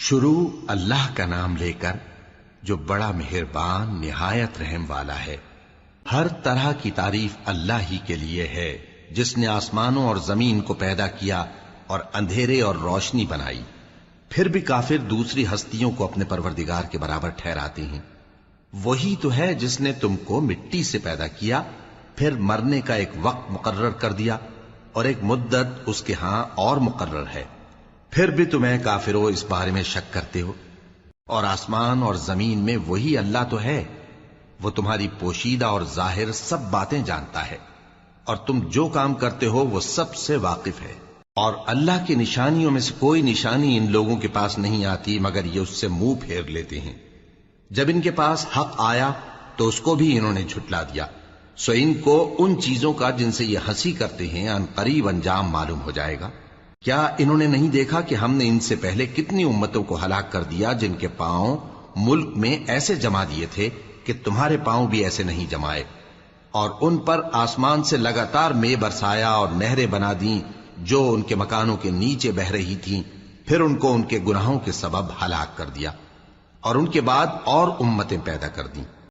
شروع اللہ کا نام لے کر جو بڑا مہربان نہایت رحم والا ہے۔ ہر طرح کی تعریف اللہ ہی کے لیے ہے جس نے آسمانوں اور زمین کو پیدا کیا اور اندھیرے اور روشنی بنائی۔ پھر بھی کافر دوسری ہستیوں کو اپنے پروردگار کے برابر ٹھہراتے ہیں۔ وہی تو ہے جس نے تم کو مٹی سے پیدا کیا، پھر مرنے کا ایک وقت مقرر کر دیا اور ایک مدت اس کے ہاں اور مقرر ہے۔ پھر بھی تمہیں کافروں اس بارے میں شک کرتے ہو، اور آسمان اور زمین میں وہی اللہ تو ہے، وہ تمہاری پوشیدہ اور ظاہر سب باتیں جانتا ہے، اور تم جو کام کرتے ہو وہ سب سے واقف ہے۔ اور اللہ کی نشانیوں میں سے کوئی نشانی ان لوگوں کے پاس نہیں آتی مگر یہ اس سے منہ پھیر لیتے ہیں۔ جب ان کے پاس حق آیا تو اس کو بھی انہوں نے جھٹلا دیا، سو ان کو ان چیزوں کا جن سے یہ ہنسی کرتے ہیں ان قریب انجام معلوم ہو جائے گا۔ کیا انہوں نے نہیں دیکھا کہ ہم نے ان سے پہلے کتنی امتوں کو ہلاک کر دیا جن کے پاؤں ملک میں ایسے جما دیے تھے کہ تمہارے پاؤں بھی ایسے نہیں جمائے، اور ان پر آسمان سے لگاتار مے برسایا اور نہریں بنا دیں جو ان کے مکانوں کے نیچے بہ رہی تھیں، پھر ان کو ان کے گناہوں کے سبب ہلاک کر دیا، اور ان کے بعد اور امتیں پیدا کر دیں۔